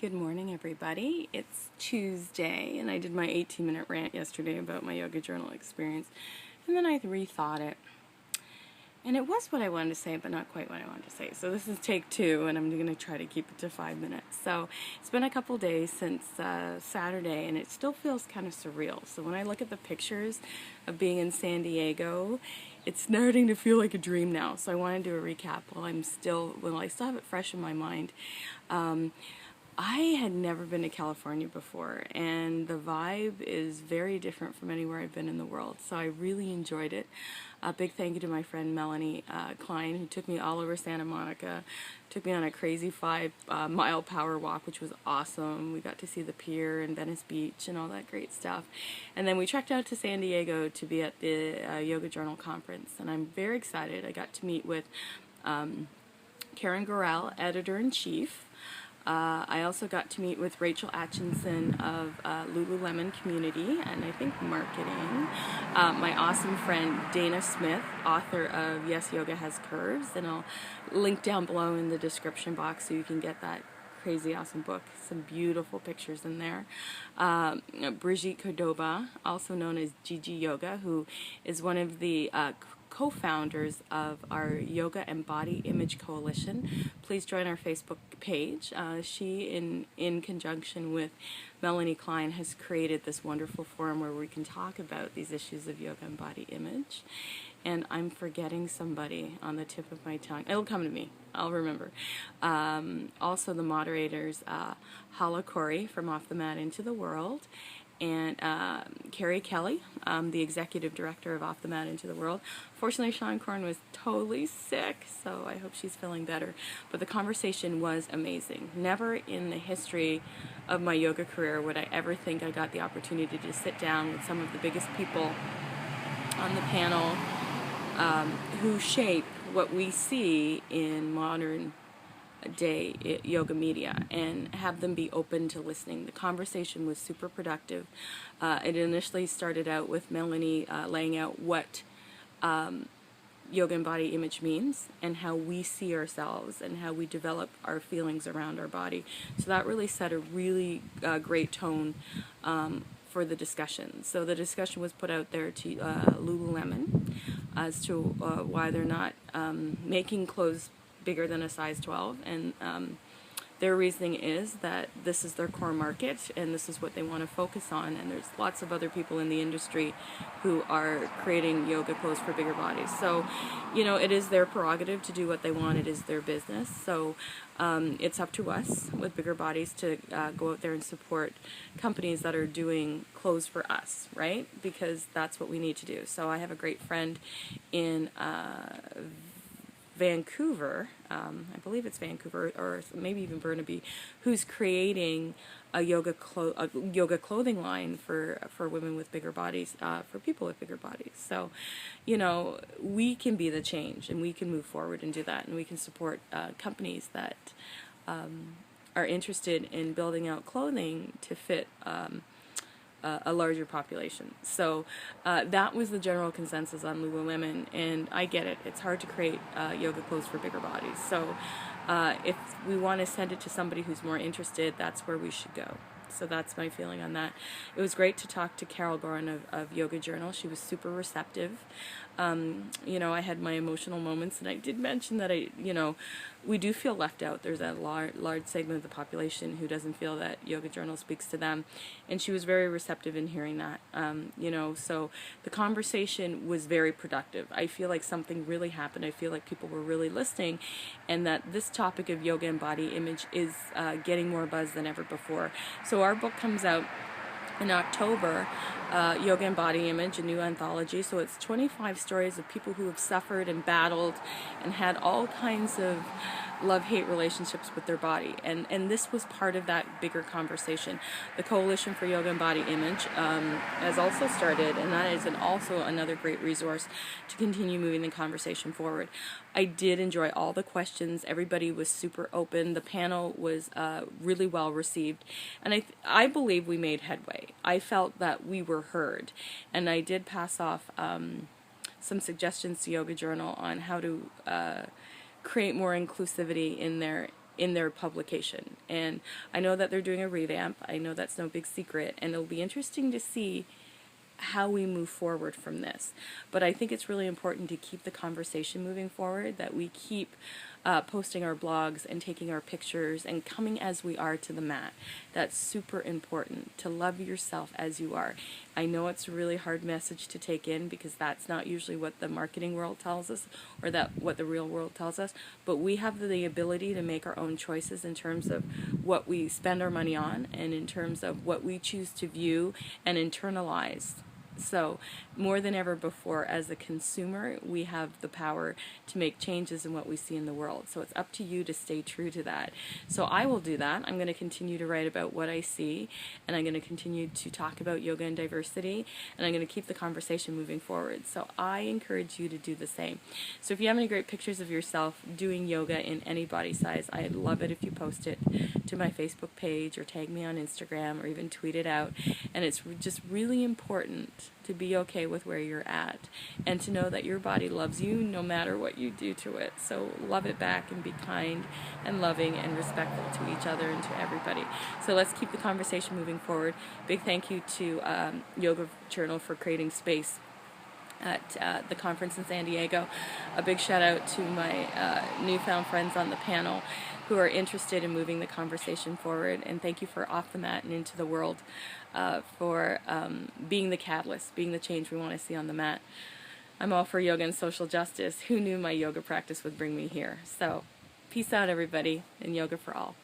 Good morning, everybody. It's Tuesday, and I did my 18-minute rant yesterday about my yoga journal experience, and then I rethought it. And it was what I wanted to say, but not quite what I wanted to say. So this is take two, and I'm going to try to keep it to 5 minutes. So it's been a couple days since Saturday, and it still feels kind of surreal. So when I look at the pictures of being in San Diego, it's starting to feel like a dream now. So I want to do a recap while I still have it fresh in my mind. I had never been to California before, and the vibe is very different from anywhere I've been in the world, so I really enjoyed it. A big thank you to my friend Melanie Klein, who took me all over Santa Monica, took me on a crazy 5-mile power walk, which was awesome. We got to see the pier and Venice Beach and all that great stuff. And then we trekked out to San Diego to be at the Yoga Journal Conference, and I'm very excited. I got to meet with Karen Gorell, editor-in-chief. I also got to meet with Rachel Atchison of Lululemon Community and I think marketing. My awesome friend Dana Smith, author of Yes, Yoga Has Curves, and I'll link down below in the description box so you can get that crazy awesome book. Some beautiful pictures in there. Brigitte Cordoba, also known as Gigi Yoga, who is one of the co-founders of our Yoga and Body Image Coalition. Please join our Facebook page. She, in conjunction with Melanie Klein, has created this wonderful forum where we can talk about these issues of yoga and body image. And I'm forgetting somebody on the tip of my tongue. It'll come to me. I'll remember. Also the moderators, Hala Corey from Off the Mat Into the World, and Carrie Kelly, the executive director of Off the Mat Into the World. Fortunately, Sean Corn was totally sick, so I hope she's feeling better. But the conversation was amazing. Never in the history of my yoga career would I ever think I got the opportunity to sit down with some of the biggest people on the panel who shape what we see in modern day yoga media and have them be open to listening. The conversation was super productive. It initially started out with Melanie laying out what yoga and body image means and how we see ourselves and how we develop our feelings around our body. So that really set a really great tone for the discussion. So the discussion was put out there to Lululemon as to why they're not making clothes bigger than a size 12, and their reasoning is that this is their core market and this is what they want to focus on, and there's lots of other people in the industry who are creating yoga clothes for bigger bodies. So, you know, it is their prerogative to do what they want. It is their business. So it's up to us with bigger bodies to go out there and support companies that are doing clothes for us, right? Because that's what we need to do. So I have a great friend in Vancouver, I believe it's Vancouver, or maybe even Burnaby, who's creating a yoga clothing line for women with bigger bodies, for people with bigger bodies. So, you know, we can be the change, and we can move forward and do that, and we can support companies that are interested in building out clothing to fit a larger population. So that was the general consensus on Lululemon, and I get it. It's hard to create yoga clothes for bigger bodies. So if we want to send it to somebody who's more interested, that's where we should go. So that's my feeling on that. It was great to talk to Carol Gorin of Yoga Journal. She was super receptive. You know, I had my emotional moments, and I did mention that we do feel left out. There's a large segment of the population who doesn't feel that Yoga Journal speaks to them, and she was very receptive in hearing that. You know, so the conversation was very productive. I feel like something really happened. I feel like people were really listening, and that this topic of yoga and body image is getting more buzz than ever before. So our book comes out in October, Yoga and Body Image, a new anthology. So it's 25 stories of people who have suffered and battled and had all kinds of love-hate relationships with their body. And this was part of that bigger conversation. The Coalition for Yoga and Body Image has also started, and that is also another great resource to continue moving the conversation forward. I did enjoy all the questions. Everybody was super open. The panel was really well received. And I believe we made headway. I felt that we were heard. And I did pass off some suggestions to Yoga Journal on how to create more inclusivity in their in their publication. And I know that they're doing a revamp. I know that's no big secret, and it'll be interesting to see how we move forward from this. But I think it's really important to keep the conversation moving forward, that we keep posting our blogs and taking our pictures and coming as we are to the mat. That's super important, to love yourself as you are. I know it's a really hard message to take in because that's not usually what the marketing world tells us, or that what the real world tells us, but we have the ability to make our own choices in terms of what we spend our money on and in terms of what we choose to view and internalize. So more than ever before, as a consumer, we have the power to make changes in what we see in the world. So it's up to you to stay true to that. So I will do that. I'm going to continue to write about what I see, and I'm going to continue to talk about yoga and diversity, and I'm going to keep the conversation moving forward. So I encourage you to do the same. So if you have any great pictures of yourself doing yoga in any body size, I'd love it if you post it to my Facebook page or tag me on Instagram or even tweet it out. And it's just really important to be okay with where you're at and to know that your body loves you no matter what you do to it. So love it back and be kind and loving and respectful to each other and to everybody. So let's keep the conversation moving forward. Big thank you to Yoga Journal for creating space at the conference in San Diego. A big shout out to my newfound friends on the panel who are interested in moving the conversation forward, and thank you for Off the Mat and Into the World for being the catalyst, being the change we want to see on the mat. I'm all for yoga and social justice. Who knew my yoga practice would bring me here? So peace out, everybody, and yoga for all.